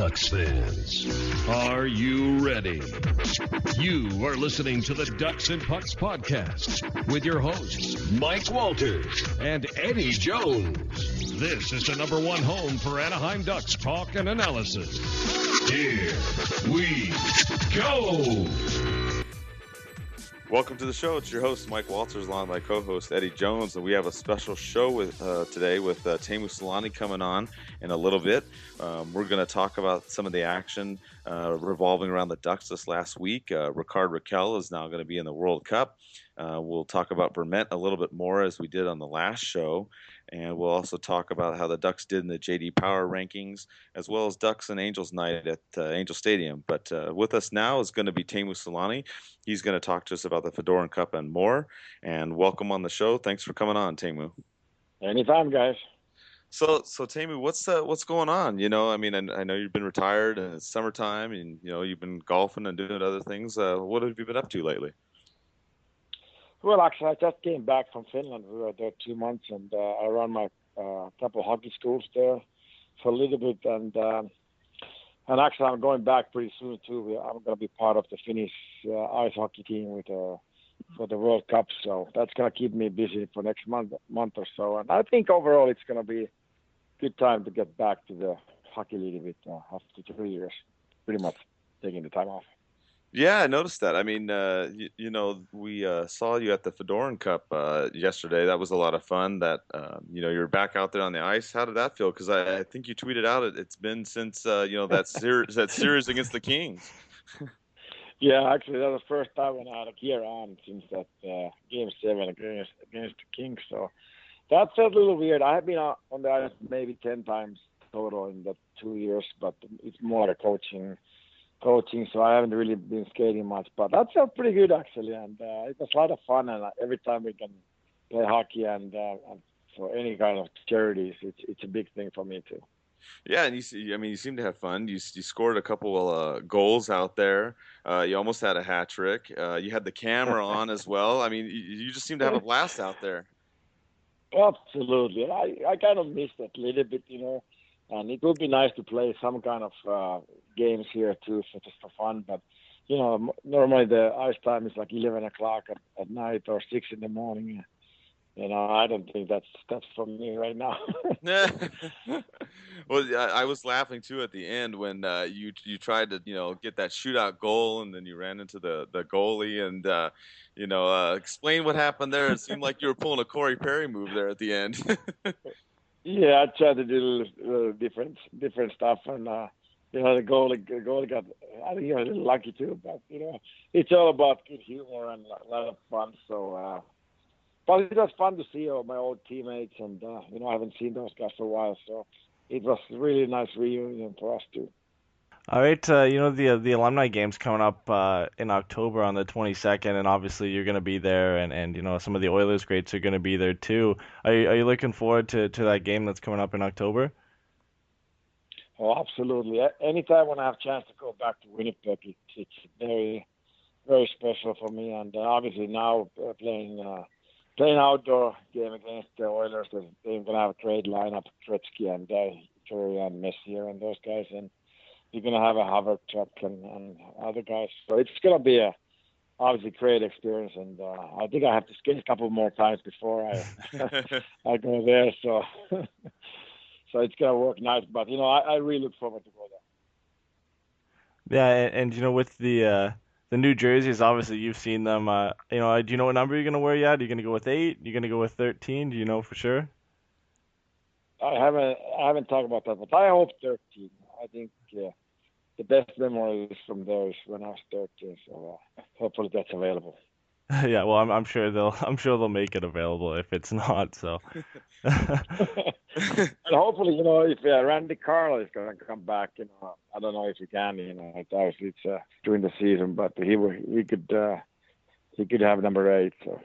Ducks fans, are you ready? You are listening to the DucksNPucks podcast with your hosts, Mike Walters and Eddie Jones. This is the #1 home for Anaheim Ducks talk and analysis. Here we go! Welcome to the show. It's your host, Mike Walters, along with my co-host, Eddie Jones. And we have a special show today with Teemu Selanne coming on in a little bit. We're going to talk about some of the action revolving around the Ducks this last week. Rickard Rakell is now going to be in the World Cup. We'll talk about Vermette a little bit more as we did on the last show. And we'll also talk about how the Ducks did in the JD Power rankings, as well as Ducks and Angels night at Angel Stadium. But with us now is going to be Teemu Selanne. He's going to talk to us about the Fedorin Cup and more. And welcome on the show. Thanks for coming on, Teemu. Anytime, guys. So Teemu, what's going on? You know, I mean, I know you've been retired and it's summertime, and you know you've been golfing and doing other things. What have you been up to lately? Well, actually, I just came back from Finland. We were there 2 months, and I run my couple hockey schools there for a little bit. And actually, I'm going back pretty soon too. I'm going to be part of the Finnish ice hockey team for the World Cup. So that's going to keep me busy for next month or so. And I think overall, it's going to be a good time to get back to the hockey a little bit after 3 years, pretty much taking the time off. Yeah, I noticed that. I mean, you know, we saw you at the Fedorin Cup yesterday. That was a lot of fun. That you know, you're back out there on the ice. How did that feel? Because I think you tweeted out it's been since you know that series against the Kings. Yeah, actually, that was the first time when I had a gear on since that Game 7 against the Kings. So that felt a little weird. I have been on the ice maybe 10 times total in the 2 years, but it's more coaching, so I haven't really been skating much. But that felt pretty good, actually, and it was a lot of fun. And every time we can play hockey and for any kind of charities, it's a big thing for me too. Yeah, and you seem to have fun. You scored a couple goals out there. You almost had a hat trick. You had the camera on as well. I mean, you just seem to have a blast out there. Absolutely. I kind of missed it a little bit, you know. And it would be nice to play some kind of games here too, so just for fun. But you know, normally the ice time is like 11 o'clock at night or 6 in the morning. You know, I don't think that's for me right now. Well, I was laughing too at the end when you tried to get that shootout goal, and then you ran into the goalie, and explain what happened there. It seemed like you were pulling a Corey Perry move there at the end. Yeah, I tried to do a little different stuff, and the goalie got, I think he was a little lucky too, but it's all about good humor and a lot of fun. So, but it was fun to see my old teammates, and I haven't seen those guys for a while, so it was a really nice reunion for us too. All right, the alumni game's coming up in October on the 22nd, and obviously you're going to be there, and some of the Oilers greats are going to be there too. Are you looking forward to that game that's coming up in October? Oh, absolutely. Anytime when I have a chance to go back to Winnipeg, it's very, very special for me, and obviously now playing outdoor game against the Oilers, they're going to have a great lineup, Gretzky and Curry and Messier and those guys, and you're going to have a Havertz and other guys. So it's going to be obviously great experience, and I think I have to skate a couple more times before I go there. So so it's going to work nice. But, I really look forward to go there. Yeah, and with the new jerseys, obviously you've seen them. Do you know what number you're going to wear yet? Are you going to go with 8? You're going to go with 13? Do you know for sure? I haven't talked about that, but I hope 13. I think the best memory is from there is when I was 13. So hopefully that's available. Yeah, well, I'm sure they'll make it available if it's not. So. And hopefully, if Randy Carl is going to come back, I don't know if he can. Obviously it's during the season, but he could have number 8. So.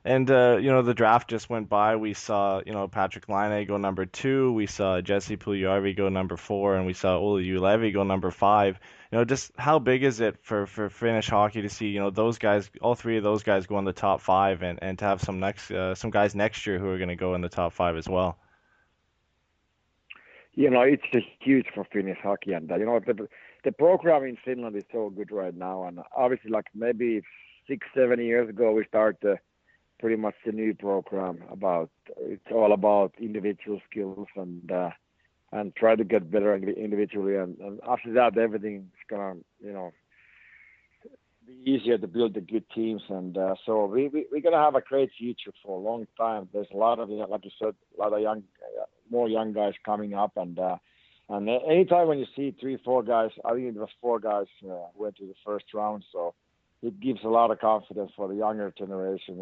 And, the draft just went by. We saw, Patrick Laine go number 2. We saw Jesse Puljujarvi go number 4. And we saw Olli Juolevi go number 5. Just how big is it for Finnish hockey to see, those guys, all 3 of those guys go in the top 5 and to have some guys next year who are going to go in the top 5 as well? it's huge for Finnish hockey, and the program in Finland is so good right now, and obviously, like maybe 6-7 years ago, we started pretty much the new program it's all about individual skills and try to get better individually, and after that, everything's gonna be easier to build the good teams, and so we're gonna have a great future for a long time. There's a lot of, like you said, a lot of more young guys coming up, and anytime when you see 3-4 guys, I think it was 4 guys who went to the first round, so it gives a lot of confidence for the younger generation,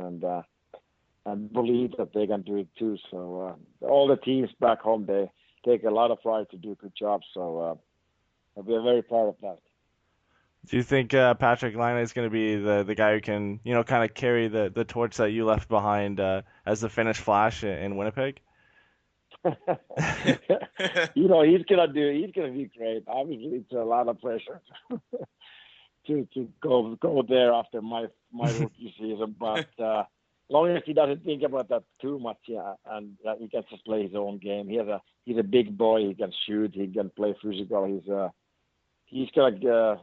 and believe that they can do it too. So all the teams back home, they take a lot of pride to do a good job, so we're very proud of that. Do you think Patrik Laine is going to be the guy who can, kind of carry the torch that you left behind as the Finnish Flash in Winnipeg? He's gonna be great. Obviously, it's a lot of pressure to go there after my rookie season, but as long as he doesn't think about that too much, and that he can just play his own game. He's a big boy. He can shoot. He can play physical. He's gonna get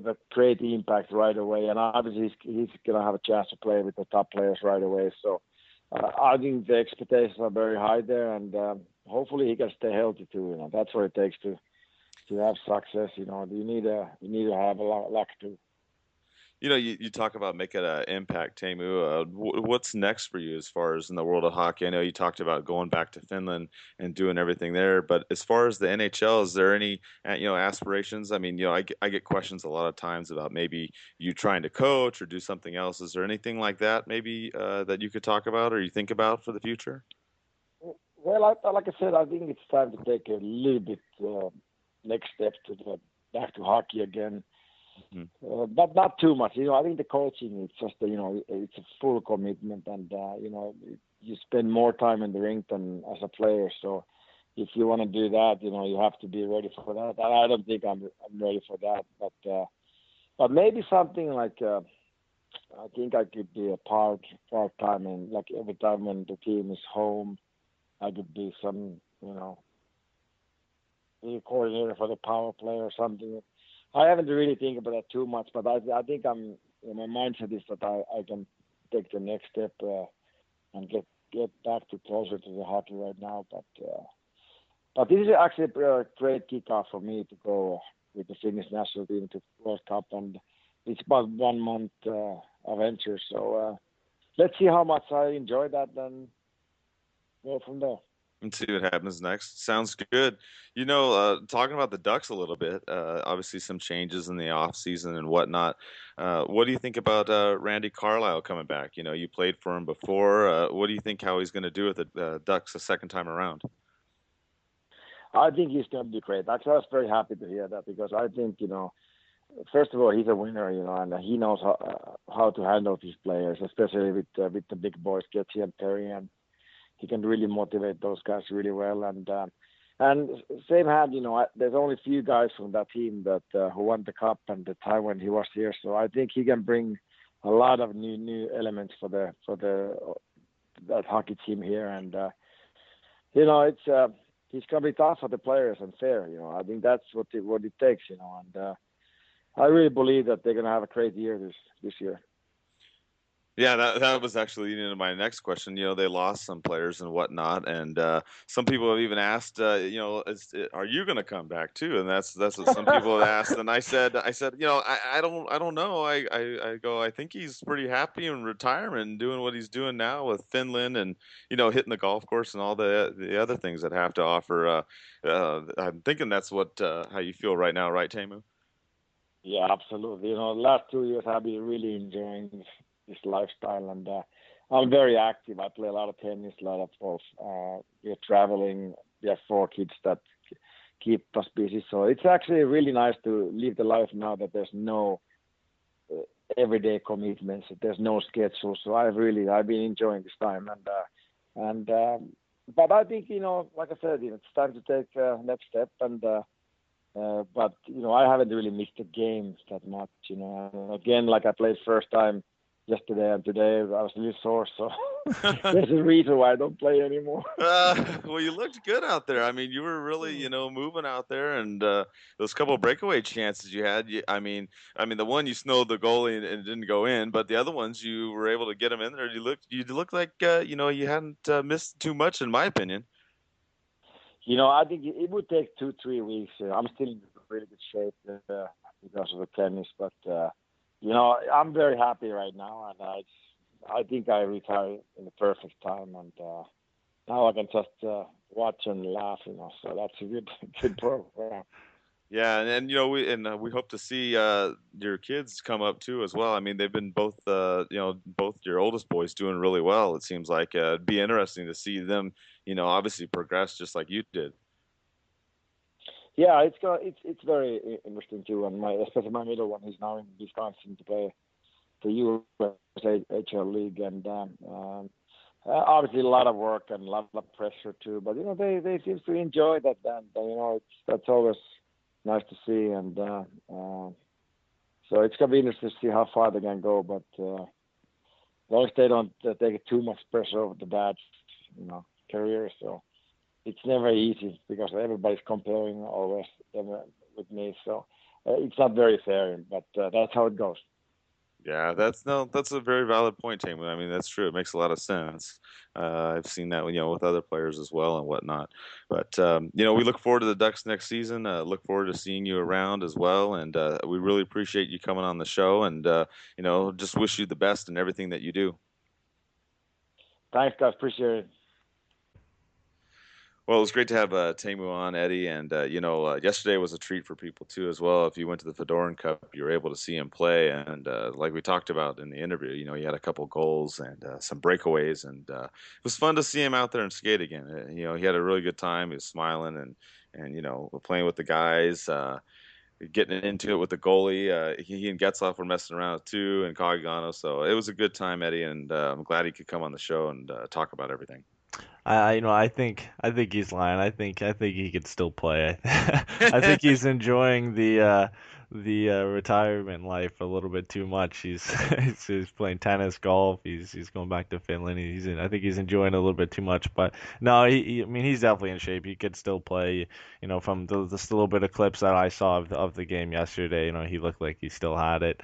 a great impact right away, and obviously he's gonna have a chance to play with the top players right away. So I think the expectations are very high there, and hopefully he can stay healthy too. That's what it takes to have success. You need to have a lot of luck too. You talk about making an impact, Teemu. What's next for you as far as in the world of hockey? I know you talked about going back to Finland and doing everything there, but as far as the NHL, is there any aspirations? I mean, I get questions a lot of times about maybe you trying to coach or do something else. Is there anything like that maybe that you could talk about or you think about for the future? Well, like I said, I think it's time to take a little bit next step back to hockey again. Mm-hmm. But not too much. I think the coaching, it's just, it's a full commitment, and, you spend more time in the rink than as a player. So if you want to do that, you have to be ready for that. And I don't think I'm ready for that. But maybe something like, I think I could be a part-time, and like every time when the team is home, I could be some, be a coordinator for the power play or something. I haven't really think about that too much, but I think my mindset is that I can take the next step and get back to closer to the hockey right now. But this is actually a great kickoff for me to go with the Finnish national team to World Cup, and it's about 1 month adventure. So let's see how much I enjoy that, and go from there. And see what happens next. Sounds good. Talking about the Ducks a little bit, obviously some changes in the off season and whatnot. What do you think about Randy Carlyle coming back? You played for him before. What do you think how he's going to do with the Ducks a second time around? I think he's going to be great. Actually, I was very happy to hear that, because I think, first of all, he's a winner, and he knows how to handle his players, especially with the big boys, Getty and Perry, and he can really motivate those guys really well. And same hand, there's only a few guys from that team that who won the cup and the time when he was here. So I think he can bring a lot of new elements for that hockey team here. And it's he's gonna be tough for the players and fair. I think that's what it takes. And I really believe that they're gonna have a great year this year. Yeah, that was actually my next question. They lost some players and whatnot, and some people have even asked, are you going to come back too? And that's what some people have asked. And I said, I don't know. I go, I think he's pretty happy in retirement and doing what he's doing now with Finland and hitting the golf course and all the other things that have to offer. I'm thinking that's what how you feel right now, right, Teemu? Yeah, absolutely. The last 2 years I've been really enjoying this lifestyle, and I'm very active. I play a lot of tennis, a lot of golf. We're traveling. We have 4 kids that keep us busy. So it's actually really nice to live the life now that there's no everyday commitments. There's no schedule. So I've been enjoying this time. But I think, like I said, it's time to take next step. And but I haven't really missed the games that much. Again, like I played first time yesterday and today. I was a little sore, so there's a reason why I don't play anymore. Well, you looked good out there. I mean, you were really, moving out there, and those couple of breakaway chances you had. I mean, the one you snowed the goalie and it didn't go in, but the other ones you were able to get them in there. You looked like, you hadn't missed too much, in my opinion. I think it would take 2-3 weeks. I'm still in really good shape because of the tennis, but I'm very happy right now, and I think I retired in the perfect time, and now I can just watch and laugh. So that's a good program. Yeah, and we hope to see your kids come up too as well. I mean, they've been both both your oldest boys doing really well. It seems like it'd be interesting to see them, obviously progress just like you did. Yeah, it's very interesting too, and especially my middle one, he's now in Wisconsin to play the USA HL League, and obviously a lot of work and a lot of pressure too. But they seem to enjoy that, and that's always nice to see, and so it's gonna be interesting to see how far they can go. But as long as they don't take too much pressure over the dad's career, so it's never easy because everybody's comparing always them with me. So it's not very fair, but that's how it goes. Yeah, that's a very valid point, Teemu. I mean, that's true. It makes a lot of sense. I've seen that, with other players as well and whatnot. But we look forward to the Ducks next season. Look forward to seeing you around as well, and we really appreciate you coming on the show. And just wish you the best in everything that you do. Thanks, guys. Appreciate it. Well, it was great to have Teemu on, Eddie, and yesterday was a treat for people too as well. If you went to the Fedorin Cup, you were able to see him play, and like we talked about in the interview, he had a couple goals and some breakaways, and it was fun to see him out there and skate again. He had a really good time. He was smiling and playing with the guys. Getting into it with the goalie, he and Getzlaf were messing around too, and Cogliano. So it was a good time, Eddie, and I'm glad he could come on the show and talk about everything. I think he's lying. I think he could still play. I think he's enjoying the retirement life a little bit too much. He's playing tennis, golf. He's going back to Finland. I think he's enjoying it a little bit too much. But no, I mean, he's definitely in shape. He could still play. From the little bit of clips that I saw of the game yesterday, he looked like he still had it.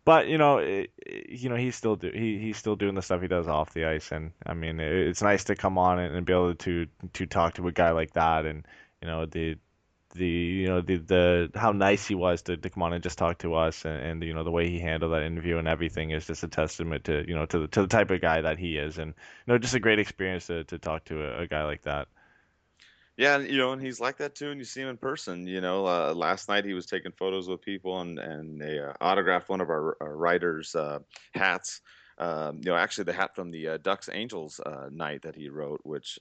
But he's still doing the stuff he does off the ice, and I mean it's nice to come on and be able to talk to a guy like that, and the how nice he was to come on and just talk to us, and the way he handled that interview and everything is just a testament to to the type of guy that he is, and just a great experience to talk to a guy like that. Yeah, and he's like that too, and you see him in person. Last night he was taking photos with people, and they autographed one of our writers' hats. Actually, the hat from the Ducks Angels night that he wrote, which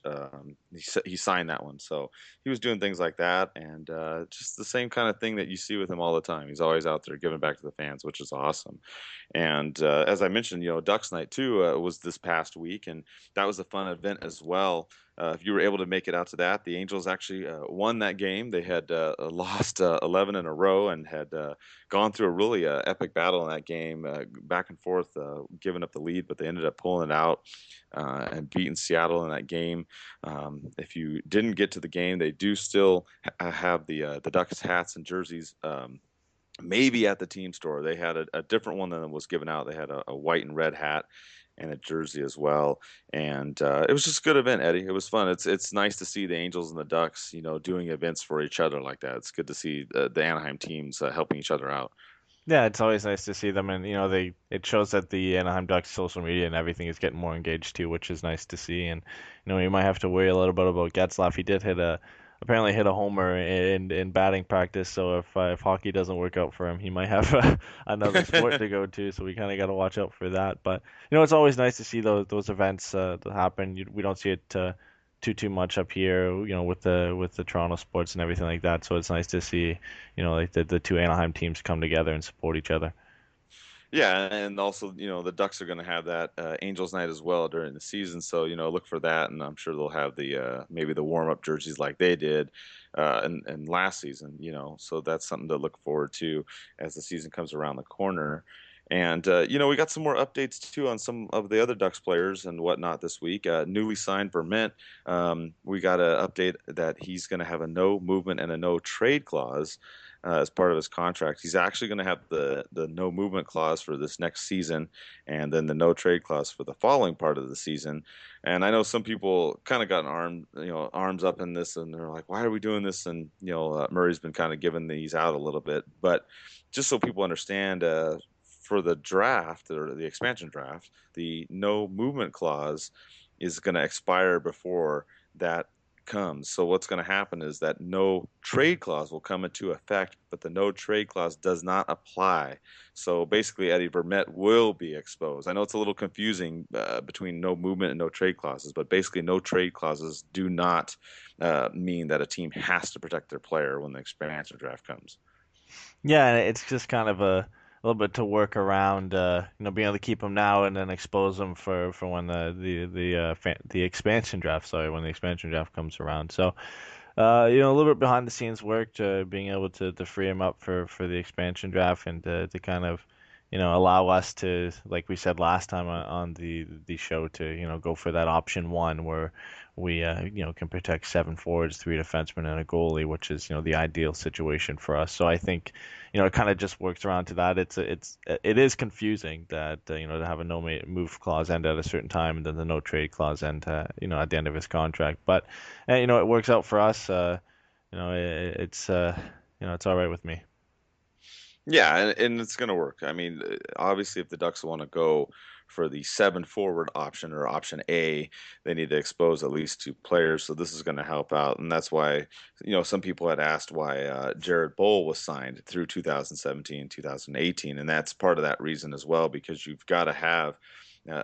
he signed that one. So he was doing things like that, and just the same kind of thing that you see with him all the time. He's always out there giving back to the fans, which is awesome. And as I mentioned, Ducks Night too was this past week, and that was a fun event as well. If you were able to make it out to that, the Angels actually won that game. They had lost 11 in a row and had gone through a really epic battle in that game, back and forth, giving up the lead, but they ended up pulling it out and beating Seattle in that game. If you didn't get to the game, they do still have the Ducks hats and jerseys. Maybe at the team store. They had a different one than was given out. They had a white and red hat and a jersey as well. And it was just a good event, Eddie. It was fun. It's nice to see the Angels and the Ducks, doing events for each other like that. It's good to see the Anaheim teams helping each other out. Yeah, it's always nice to see them, and it shows that the Anaheim Ducks social media and everything is getting more engaged too, which is nice to see. And you might have to worry a little bit about Getzlaf. He did apparently hit a homer in batting practice. So if hockey doesn't work out for him, he might have another sport to go to. So we kind of got to watch out for that. But it's always nice to see those events that happen. We don't see it too much up here, with the Toronto sports and everything like that. So it's nice to see, like the two Anaheim teams come together and support each other. Yeah, and also, the Ducks are going to have that Angels night as well during the season. So, look for that, and I'm sure they'll have the maybe the warm-up jerseys like they did in last season, So that's something to look forward to as the season comes around the corner. And, we got some more updates too on some of the other Ducks players and whatnot this week. Newly signed Vermette, we got an update that he's going to have a no movement and a no trade clause as part of his contract. He's actually going to have the no movement clause for this next season, and then the no trade clause for the following part of the season. And I know some people kind of got arms up in this, and they're like, "Why are we doing this?" And Murray's been kind of giving these out a little bit, but just so people understand, for the draft or the expansion draft, the no movement clause is going to expire before that comes. So what's going to happen is that no trade clause will come into effect, but the no trade clause does not apply. So basically, Eddie, Vermette will be exposed. I know it's a little confusing between no movement and no trade clauses, but basically, no trade clauses do not mean that a team has to protect their player when the expansion draft comes. Yeah, and it's just kind of a little bit to work around, being able to keep them now and then expose them for when the expansion draft, when the expansion draft comes around. So, a little bit behind the scenes work to being able to free him up for the expansion draft and to kind of, allow us to, like we said last time on the show, to, go for that option one where we, can protect 7 forwards, 3 defensemen, and a goalie, which is, the ideal situation for us. So I think, it kind of just works around to that. It is confusing that, to have a no move clause end at a certain time and then the no trade clause end, at the end of his contract. But, it works out for us. It's all right with me. Yeah, and it's going to work. I mean, obviously, if the Ducks want to go for the 7 forward option or option A, they need to expose at least 2 players. So this is going to help out, and that's why some people had asked why Jared Boll was signed through 2017, 2018, and that's part of that reason as well, because you've got to have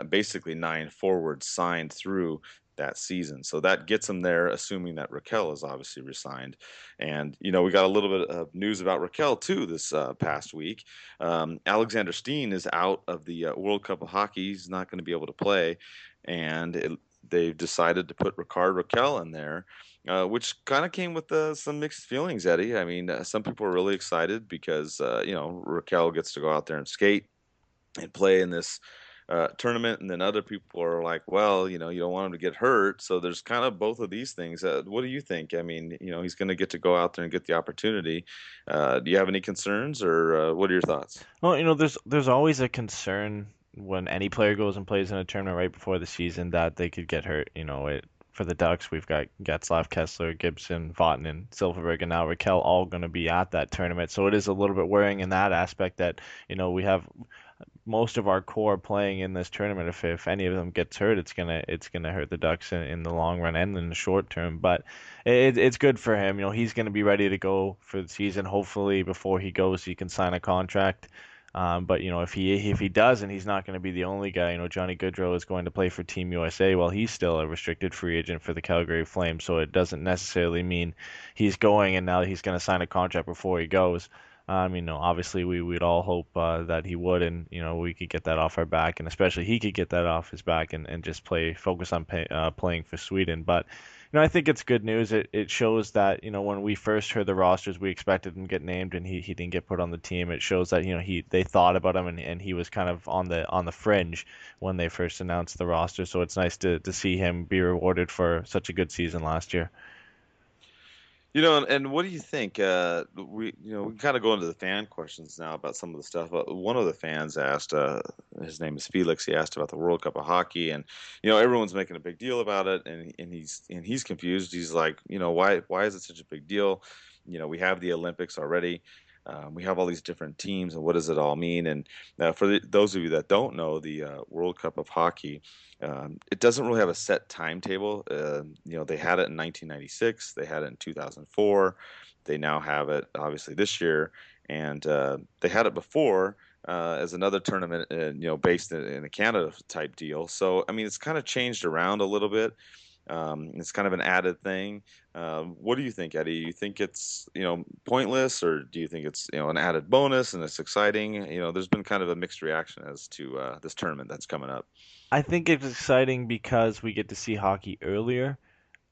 basically 9 forwards signed through that season. So that gets them there, assuming that Rakell is obviously resigned. And, we got a little bit of news about Rakell, too, this past week. Alexander Steen is out of the World Cup of Hockey. He's not going to be able to play. And they've decided to put Rickard Rakell in there, which kind of came with some mixed feelings, Eddie. I mean, some people are really excited because, Rakell gets to go out there and skate and play in this tournament, and then other people are like, well, you don't want him to get hurt. So there's kind of both of these things. What do you think? I mean, he's going to get to go out there and get the opportunity. Do you have any concerns, or what are your thoughts? Well, there's always a concern when any player goes and plays in a tournament right before the season that they could get hurt. For the Ducks, we've got Getzlaf, Kessler, Gibson, Vatanen, Silfverberg, and now Rakell all going to be at that tournament. So it is a little bit worrying in that aspect that, we have most of our core playing in this tournament. If any of them gets hurt, it's gonna hurt the Ducks in the long run and in the short term. But it's good for him. He's gonna be ready to go for the season. Hopefully, before he goes, he can sign a contract. But if he does, and he's not going to be the only guy. Johnny Gaudreau is going to play for Team USA while he's still a restricted free agent for the Calgary Flames. So it doesn't necessarily mean he's going and now he's going to sign a contract before he goes. Obviously we'd all hope that he would, and we could get that off our back, and especially he could get that off his back and just focus on playing for Sweden. But I think it's good news. It shows that when we first heard the rosters, we expected him to get named, and he didn't get put on the team. It shows that they thought about him, and he was kind of on the fringe when they first announced the roster. So it's nice to see him be rewarded for such a good season last year. And what do you think? We kind of go into the fan questions now about some of the stuff. One of the fans asked, his name is Felix. He asked about the World Cup of Hockey, and everyone's making a big deal about it, and he's confused. He's like, why is it such a big deal? We have the Olympics already. We have all these different teams, and what does it all mean? And for those of you that don't know, the World Cup of Hockey, it doesn't really have a set timetable. They had it in 1996, they had it in 2004, they now have it obviously this year, and they had it before as another tournament, based in a Canada type deal. So I mean, it's kind of changed around a little bit. It's kind of an added thing. What do you think, Eddie? You think it's pointless, or do you think it's an added bonus and it's exciting? There's been kind of a mixed reaction as to this tournament that's coming up. I think it's exciting because we get to see hockey earlier.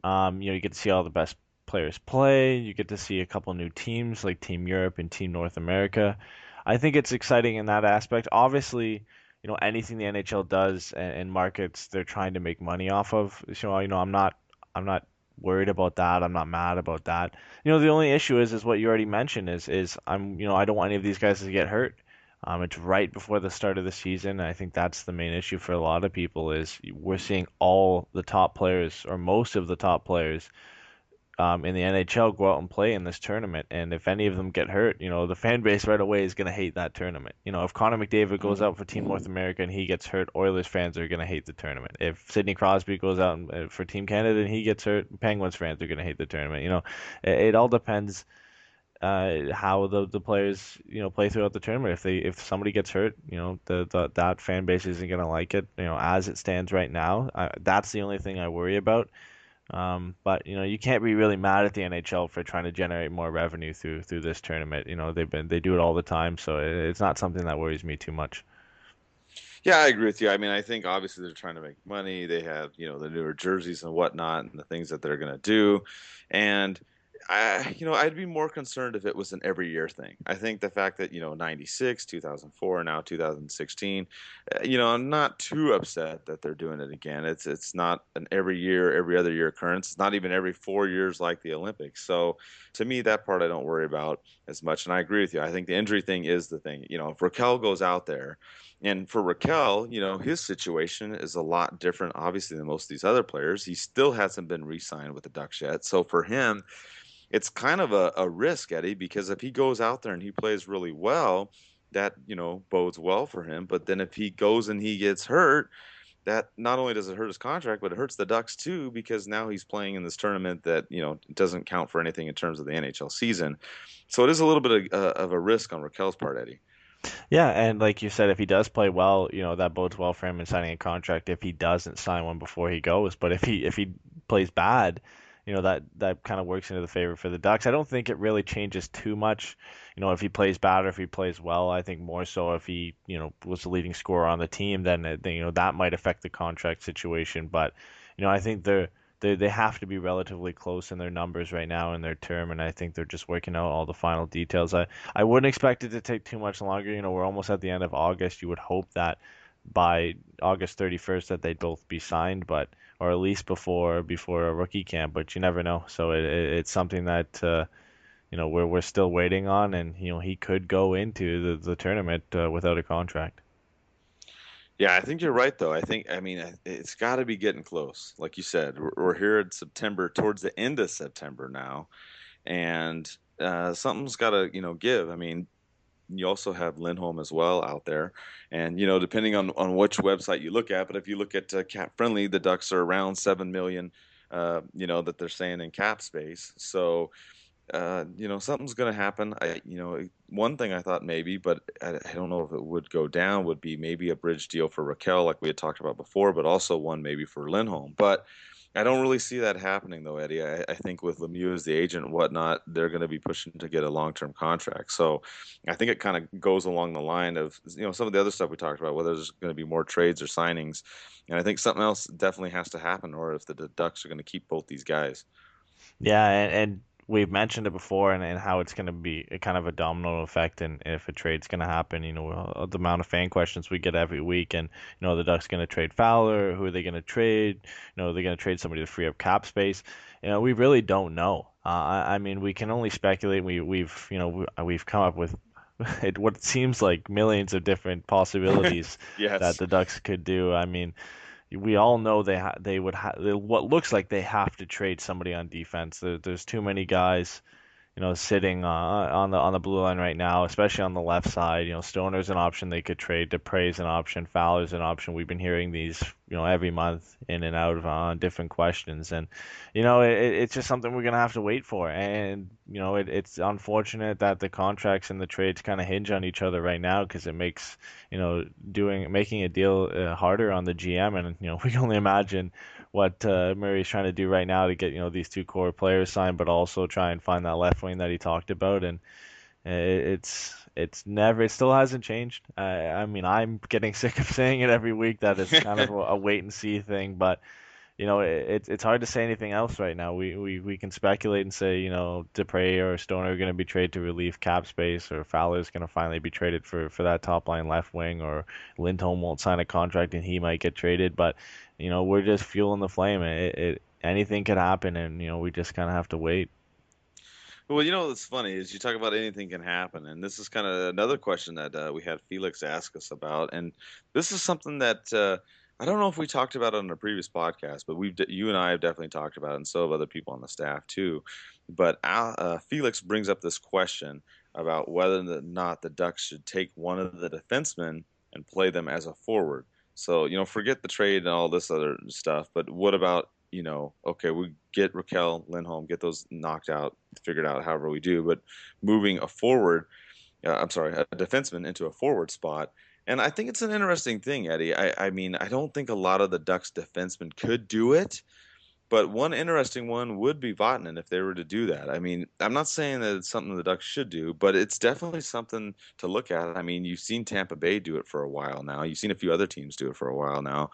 You get to see all the best players play. You get to see a couple new teams like Team Europe and Team North America. I think it's exciting in that aspect. Obviously, anything the NHL does and markets, they're trying to make money off of. So, I'm not worried about that. I'm not mad about that. The only issue is what you already mentioned is I don't want any of these guys to get hurt. It's right before the start of the season. I think that's the main issue for a lot of people is we're seeing all the top players or most of the top players in the NHL go out and play in this tournament. And if any of them get hurt, the fan base right away is going to hate that tournament. If Connor McDavid goes out for Team North America and he gets hurt, Oilers fans are going to hate the tournament. If Sidney Crosby goes out for Team Canada and he gets hurt, Penguins fans are going to hate the tournament. It all depends how the players play throughout the tournament. If somebody gets hurt, that fan base isn't going to like it. As it stands right now, that's the only thing I worry about. But you can't be really mad at the NHL for trying to generate more revenue through this tournament. They do it all the time, so it's not something that worries me too much. Yeah, I agree with you. I mean, I think obviously they're trying to make money. They have, the newer jerseys and whatnot and the things that they're going to do. And I'd be more concerned if it was an every year thing. I think the fact that, 96, 2004, now 2016, I'm not too upset that they're doing it again. It's not an every year, every other year occurrence. It's not even every 4 years like the Olympics. So to me, that part I don't worry about as much. And I agree with you. I think the injury thing is the thing. If Rakell goes out there, and for Rakell, his situation is a lot different, obviously, than most of these other players. He still hasn't been re-signed with the Ducks yet. So for him, it's kind of a risk, Eddie, because if he goes out there and he plays really well, that, bodes well for him. But then if he goes and he gets hurt, that not only does it hurt his contract, but it hurts the Ducks too, because now he's playing in this tournament that, doesn't count for anything in terms of the NHL season. So it is a little bit of a risk on Rakell's part, Eddie. Yeah, and like you said, if he does play well, that bodes well for him in signing a contract if he doesn't sign one before he goes. But if he plays bad, that kind of works into the favor for the Ducks. I don't think it really changes too much, if he plays bad or if he plays well. I think more so if he, was the leading scorer on the team, then that might affect the contract situation. But, I think they have to be relatively close in their numbers right now in their term, and I think they're just working out all the final details. I wouldn't expect it to take too much longer. We're almost at the end of August. You would hope that by August 31st that they'd both be signed, or at least before a rookie camp, but you never know. So it's something that we're still waiting on, and he could go into the tournament without a contract. Yeah, I think you're right, though. I mean, it's got to be getting close. Like you said, we're here in September, towards the end of September now, and something's got to, give. I mean, you also have Lindholm as well out there, and depending on which website you look at, but if you look at Cap Friendly, the Ducks are around 7 million, that they're saying in cap space. So something's going to happen. One thing I thought maybe, but I don't know if it would go down, would be maybe a bridge deal for Rakell, like we had talked about before, but also one maybe for Lindholm. But I don't really see that happening, though, Eddie. I think with Lemieux as the agent and whatnot, they're going to be pushing to get a long-term contract. So I think it kind of goes along the line of, some of the other stuff we talked about, whether there's going to be more trades or signings. And I think something else definitely has to happen, or if the Ducks are going to keep both these guys. Yeah, and we've mentioned it before, and how it's going to be a kind of a domino effect, and if a trade's going to happen, the amount of fan questions we get every week, and the Ducks going to trade Fowler, who are they going to trade? Are they going to trade somebody to free up cap space? We really don't know. I mean, we can only speculate. We've come up with what seems like millions of different possibilities Yes. that the Ducks could do. I mean, we all know they would what looks like they have to trade somebody on defense. There's too many guys, sitting on the blue line right now, especially on the left side. Stoner's an option they could trade. Dupre's an option. Fowler's an option. We've been hearing these, every month in and out of different questions, and it's just something we're gonna have to wait for. And it's unfortunate that the contracts and the trades kind of hinge on each other right now, because it makes making a deal harder on the GM, and we can only imagine what Murray's trying to do right now to get these two core players signed, but also try and find that left wing that he talked about. And it still hasn't changed. I mean, I'm getting sick of saying it every week that it's kind of a wait and see thing, but it's hard to say anything else right now. We can speculate and say, Dupre or Stoner are going to be traded to relieve cap space, or Fowler's going to finally be traded for that top line left wing, or Lindholm won't sign a contract and he might get traded. But, we're just fueling the flame. Anything could happen, and, we just kind of have to wait. Well, what's funny is you talk about anything can happen, and this is kind of another question that we had Felix ask us about, and this is something that I don't know if we talked about it on a previous podcast, but you and I have definitely talked about it, and so have other people on the staff too. But Felix brings up this question about whether or not the Ducks should take one of the defensemen and play them as a forward. So, forget the trade and all this other stuff, but what about okay, we get Rakell, Lindholm, get those knocked out, figured out however we do, but moving a defenseman into a forward spot. And I think it's an interesting thing, Eddie. I mean, I don't think a lot of the Ducks defensemen could do it, but one interesting one would be Vatanen if they were to do that. I mean, I'm not saying that it's something the Ducks should do, but it's definitely something to look at. I mean, you've seen Tampa Bay do it for a while now. You've seen a few other teams do it for a while now.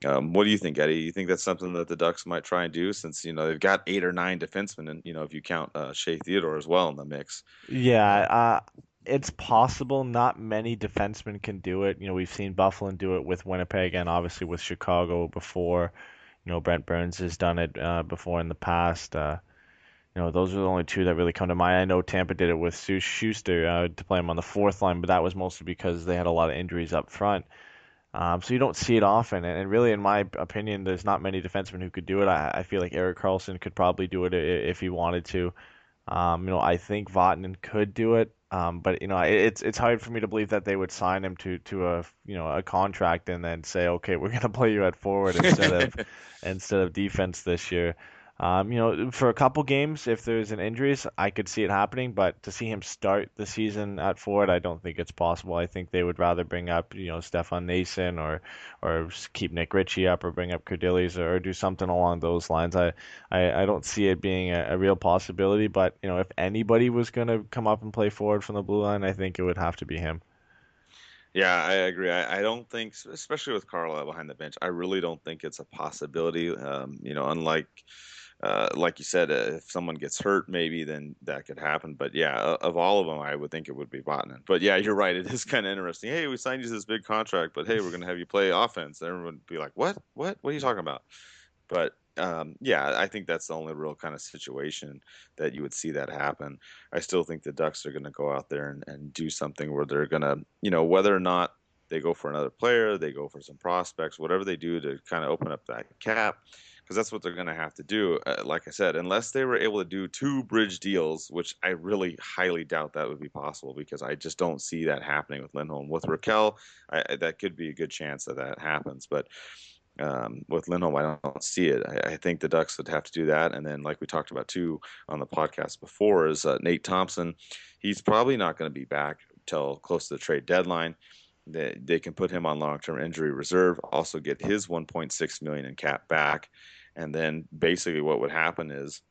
What do you think, Eddie? You think that's something that the Ducks might try and do, since they've got 8 or 9 defensemen, and if you count Shea Theodore as well in the mix? Yeah, it's possible. Not many defensemen can do it. We've seen Buffalo do it with Winnipeg, and obviously with Chicago before. Brent Burns has done it before in the past. Those are the only two that really come to mind. I know Tampa did it with Schuster to play him on the fourth line, but that was mostly because they had a lot of injuries up front. So you don't see it often. And really, in my opinion, there's not many defensemen who could do it. I feel like Erik Karlsson could probably do it if he wanted to. I think Vatanen could do it. But it's hard for me to believe that they would sign him to a contract and then say, okay, we're gonna play you at forward instead of defense this year. For a couple games, if there's an injuries, I could see it happening. But to see him start the season at forward, I don't think it's possible. I think they would rather bring up Stefan Nason or keep Nick Ritchie up, or bring up Cardillis, or do something along those lines. I don't see it being a real possibility. But if anybody was going to come up and play forward from the blue line, I think it would have to be him. Yeah, I agree. I don't think, especially with Carlisle behind the bench, I really don't think it's a possibility. Unlike, like you said, if someone gets hurt, maybe then that could happen. But yeah, of all of them, I would think it would be Vatanen. But yeah, you're right. It is kind of interesting. Hey, we signed you to this big contract, but hey, we're going to have you play offense. Everyone would be like, what? What are you talking about? But yeah, I think that's the only real kind of situation that you would see that happen. I still think the Ducks are going to go out there and do something where they're going to, whether or not they go for another player, they go for some prospects, whatever they do to kind of open up that cap, because that's what they're going to have to do. Like I said, unless they were able to do 2 bridge deals, which I really highly doubt that would be possible, because I just don't see that happening with Lindholm. With Rakell, that could be a good chance that happens, but with Lindholm, I don't see it. I think the Ducks would have to do that. And then, like we talked about too on the podcast before, is Nate Thompson. He's probably not going to be back till close to the trade deadline. They can put him on long-term injury reserve, also get his $1.6 million in cap back. And then basically what would happen is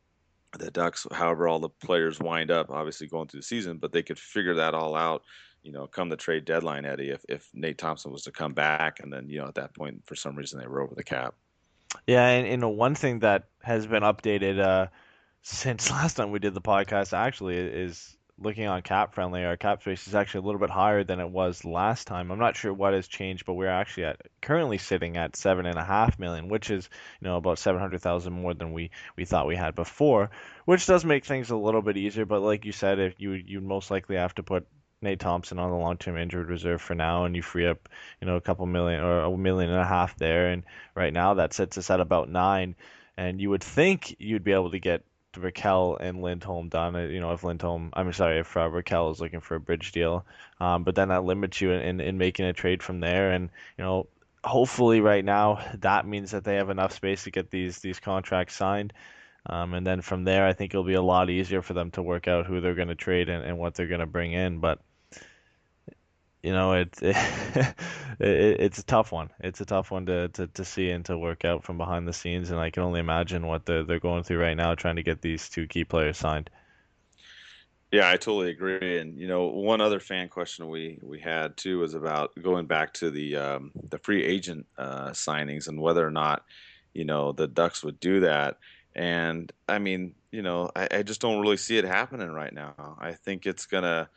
the Ducks, however all the players wind up, obviously going through the season, but they could figure that all out, come the trade deadline, Eddie, if Nate Thompson was to come back, and then, at that point, for some reason, they were over the cap. Yeah, and one thing that has been updated since last time we did the podcast actually is looking on Cap Friendly. Our cap space is actually a little bit higher than it was last time. I'm not sure what has changed, but we're actually currently sitting at $7.5 million, which is about 700,000 more than we thought we had before, which does make things a little bit easier. But like you said, if you'd most likely have to put Nate Thompson on the long-term injured reserve for now, and you free up a couple million or $1.5 million there, and right now that sets us at about 9. And you would think you'd be able to get Rakell and Lindholm done. If Rakell is looking for a bridge deal, but then that limits you in making a trade from there. And hopefully right now that means that they have enough space to get these contracts signed. And then from there, I think it'll be a lot easier for them to work out who they're going to trade and what they're going to bring in. But it's a tough one. It's a tough one to see and to work out from behind the scenes, and I can only imagine what they're going through right now, trying to get these 2 key players signed. Yeah, I totally agree. And one other fan question we had too was about going back to the free agent signings, and whether or not the Ducks would do that. And I mean, I just don't really see it happening right now. I think it's gonna,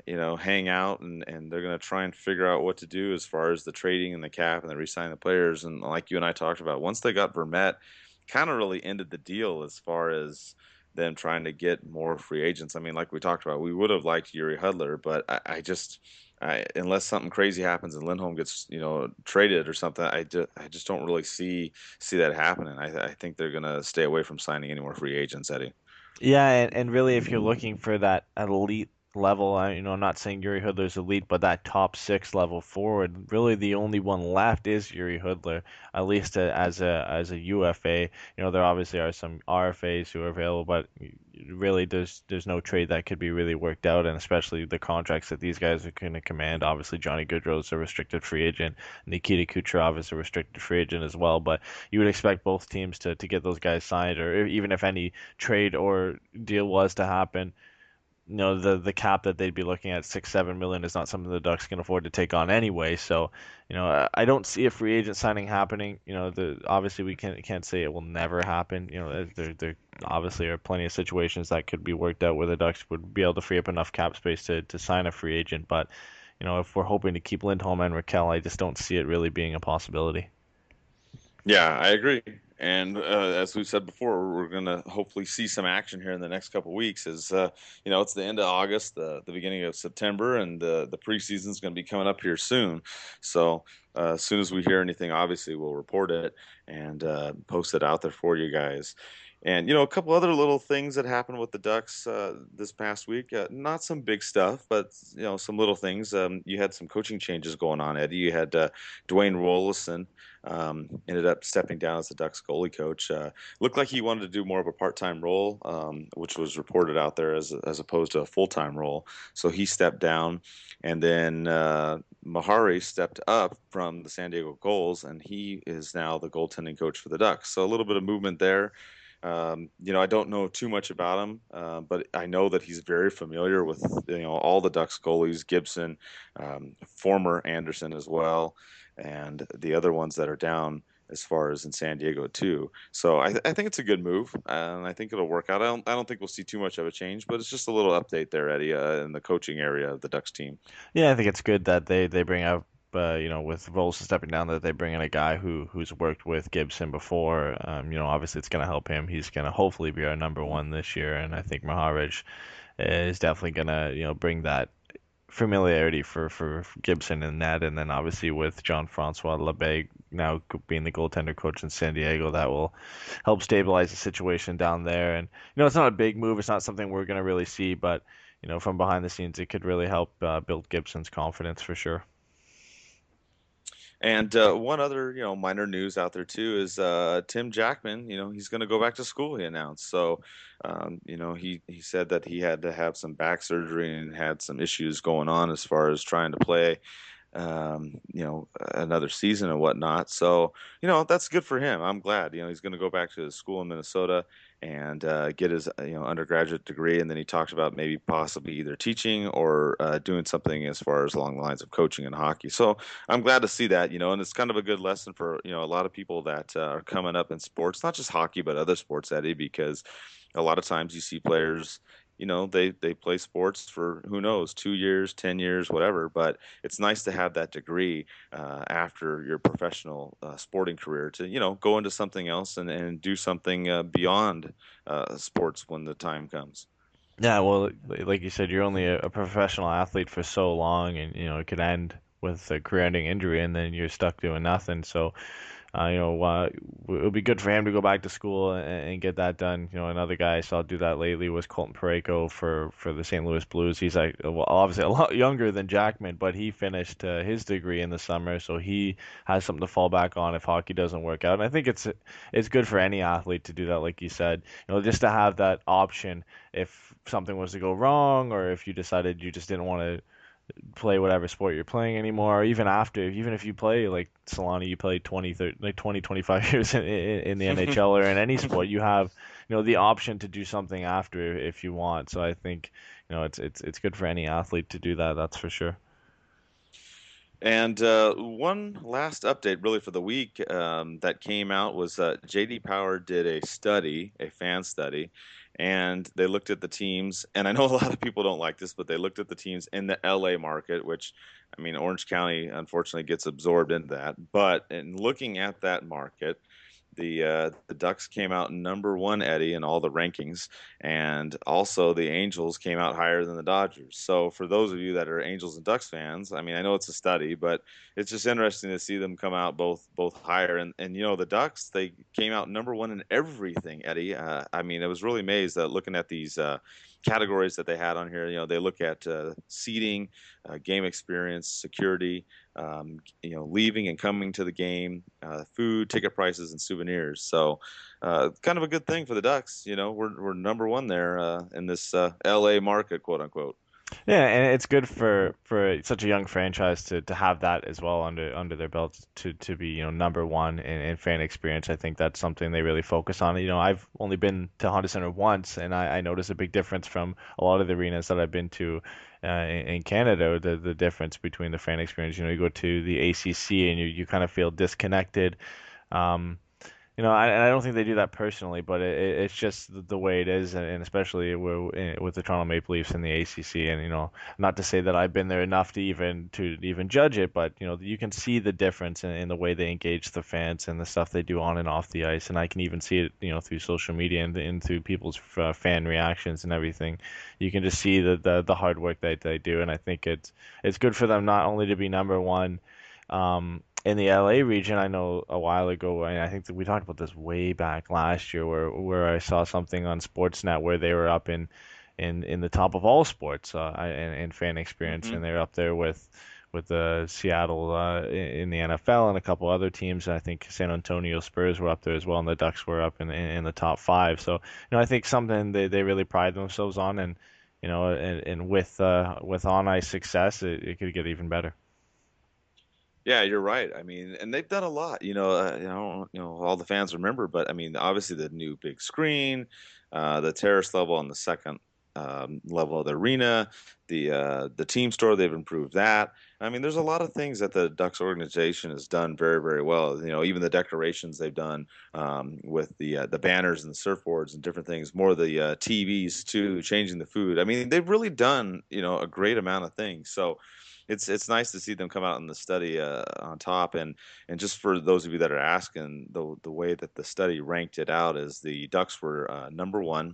hang out, and they're gonna try and figure out what to do as far as the trading and the cap and the re-signing the players. And like you and I talked about, once they got Vermette, kind of really ended the deal as far as them trying to get more free agents. I mean, like we talked about, we would have liked Yuri Hudler, but unless something crazy happens and Lindholm gets traded or something, I just don't really see that happening. I think they're gonna stay away from signing any more free agents, Eddie. Yeah, and really, if you're looking for that elite level, I'm not saying Yuri Hudler's elite, but that top six level forward, really the only one left is Yuri Hudler, at least as a UFA. There obviously are some RFAs who are available, but really there's no trade that could be really worked out, and especially the contracts that these guys are going to command. Obviously, Johnny Gaudreau's a restricted free agent, Nikita Kucherov is a restricted free agent as well, but you would expect both teams to get those guys signed, or even if any trade or deal was to happen, the cap that they'd be looking at, 6-7 million, is not something the Ducks can afford to take on anyway. So, I don't see a free agent signing happening. Obviously we can't say it will never happen. There obviously are plenty of situations that could be worked out where the Ducks would be able to free up enough cap space to sign a free agent. But, if we're hoping to keep Lindholm and Rakell, I just don't see it really being a possibility. Yeah, I agree. And as we've said before, we're going to hopefully see some action here in the next couple of weeks. It's the end of August, the beginning of September, and the preseason is going to be coming up here soon. So as soon as we hear anything, obviously we'll report it and post it out there for you guys. And a couple other little things that happened with the Ducks this past week. Not some big stuff, but some little things. You had some coaching changes going on, Eddie. You had Dwayne Rollison ended up stepping down as the Ducks goalie coach. Looked like he wanted to do more of a part-time role, which was reported out there as opposed to a full-time role. So he stepped down, and then Maharaj stepped up from the San Diego Gulls, and he is now the goaltending coach for the Ducks. So a little bit of movement there. I don't know too much about him, but I know that he's very familiar with all the Ducks goalies, Gibson, former Anderson as well, and the other ones that are down as far as in San Diego too. So I think it's a good move, and I think it'll work out. I don't think we'll see too much of a change, but it's just a little update there, Eddie, in the coaching area of the Ducks team. Yeah, I think it's good that they bring up, with Rolls stepping down, that they bring in a guy who's worked with Gibson before. Obviously it's going to help him. He's going to hopefully be our number one this year, and I think Maharaj is definitely going to, bring that familiarity for Gibson in that. And then obviously with Jean-Francois Lebesgue now being the goaltender coach in San Diego, that will help stabilize the situation down there. And, it's not a big move. It's not something we're going to really see, but, from behind the scenes, it could really help build Gibson's confidence for sure. And one other, minor news out there too is Tim Jackman. He's going to go back to school. He announced. So, he said that he had to have some back surgery and had some issues going on as far as trying to play, another season and whatnot. So, that's good for him. I'm glad. He's going to go back to his school in Minnesota and get his undergraduate degree, and then he talked about maybe possibly either teaching or doing something as far as along the lines of coaching in hockey. So I'm glad to see that, and it's kind of a good lesson for a lot of people that are coming up in sports, not just hockey but other sports, Eddie, because a lot of times you see players. They play sports for, who knows, 2 years, 10 years, whatever. But it's nice to have that degree after your professional sporting career to, go into something else and do something beyond sports when the time comes. Yeah, well, like you said, you're only a professional athlete for so long, and it could end with a career-ending injury, and then you're stuck doing nothing. So, it'll be good for him to go back to school and get that done. Another guy I saw do that lately was Colton Parayko for the St. Louis Blues. He's obviously a lot younger than Jackman, but he finished his degree in the summer, so he has something to fall back on if hockey doesn't work out. And I think it's good for any athlete to do that, like you said. Just to have that option if something was to go wrong, or if you decided you just didn't want to play whatever sport you're playing anymore, or even if you play like Selanne, you play 25 years in the NHL or in any sport, you have the option to do something after if you want. So I think it's good for any athlete to do that, that's for sure. And one last update, really, for the week that came out was J.D. Power did a fan study, and they looked at the teams. And I know a lot of people don't like this, but they looked at the teams in the L.A. market, which, I mean, Orange County, unfortunately, gets absorbed into that. But in looking at that market, the Ducks came out number one, Eddie, in all the rankings, and also the Angels came out higher than the Dodgers. So for those of you that are Angels and Ducks fans, I mean, I know it's a study, but it's just interesting to see them come out both higher. And the Ducks, they came out number one in everything, Eddie. I mean, I was really amazed looking at these categories that they had on here. They look at seating, game experience, security, leaving and coming to the game, food, ticket prices, and souvenirs. So, kind of a good thing for the Ducks. We're number one there in this LA market, quote unquote. Yeah, and it's good for such a young franchise to have that as well under their belts to be number one in fan experience. I think that's something they really focus on. I've only been to Honda Center once, and I noticed a big difference from a lot of the arenas that I've been to in Canada. The difference between the fan experience. You go to the ACC and you kind of feel disconnected. I don't think they do that personally, but it's just the way it is, and especially with the Toronto Maple Leafs and the ACC. And not to say that I've been there enough to even judge it, but you can see the difference in the way they engage the fans and the stuff they do on and off the ice. And I can even see it, through social media and through people's fan reactions and everything. You can just see the hard work that they do, and I think it's good for them not only to be number one. In the LA region, I know a while ago, and I think that we talked about this way back last year, where I saw something on Sportsnet where they were up in the top of all sports in fan experience, and they're up there with the Seattle in the NFL and a couple other teams. I think San Antonio Spurs were up there as well, and the Ducks were up in the top 5. So I think something they really pride themselves on, and and with on ice success, it could get even better. Yeah, you're right. I mean, and they've done a lot. All the fans remember, but I mean, obviously the new big screen, the terrace level on the second level of the arena, the team store, they've improved that. I mean, there's a lot of things that the Ducks organization has done very, very well. Even the decorations they've done with the banners and the surfboards and different things, more of the TVs too, changing the food. I mean, they've really done a great amount of things. So. It's nice to see them come out in the study on top, and just for those of you that are asking, the way that the study ranked it out is the Ducks were number one.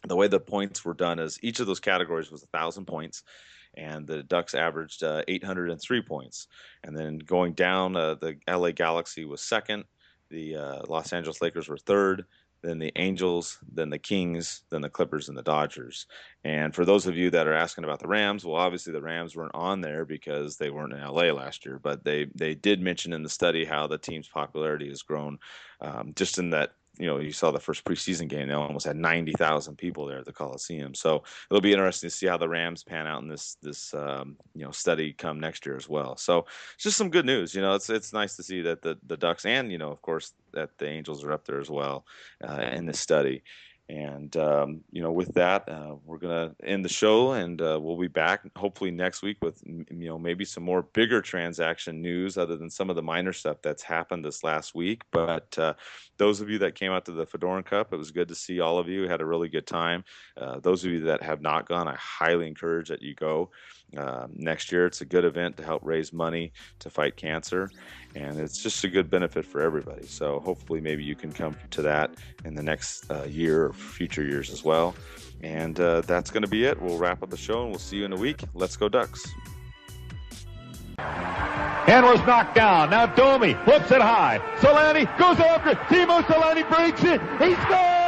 The way the points were done is each of those categories was 1,000 points, and the Ducks averaged 803 points. And then going down, the LA Galaxy was second, the Los Angeles Lakers were third, then the Angels, then the Kings, then the Clippers, and the Dodgers. And for those of you that are asking about the Rams, well, obviously the Rams weren't on there because they weren't in LA last year, but they did mention in the study how the team's popularity has grown just in that. You saw the first preseason game; they almost had 90,000 people there at the Coliseum. So it'll be interesting to see how the Rams pan out in this study come next year as well. So it's just some good news. It's nice to see that the Ducks and of course that the Angels are up there as well in this study. And with that, we're gonna end the show, and we'll be back hopefully next week with maybe some more bigger transaction news other than some of the minor stuff that's happened this last week. But those of you that came out to the Fedorin Cup, it was good to see all of you. We had a really good time. Those of you that have not gone, I highly encourage that you go. Next year, it's a good event to help raise money to fight cancer, and it's just a good benefit for everybody. So hopefully maybe you can come to that in the next year or future years as well. And that's going to be it. We'll wrap up the show, and we'll see you in a week. Let's go Ducks. And was knocked down. Now Domi flips it high. Selanne goes after it. Teemu Selanne breaks it. He scores!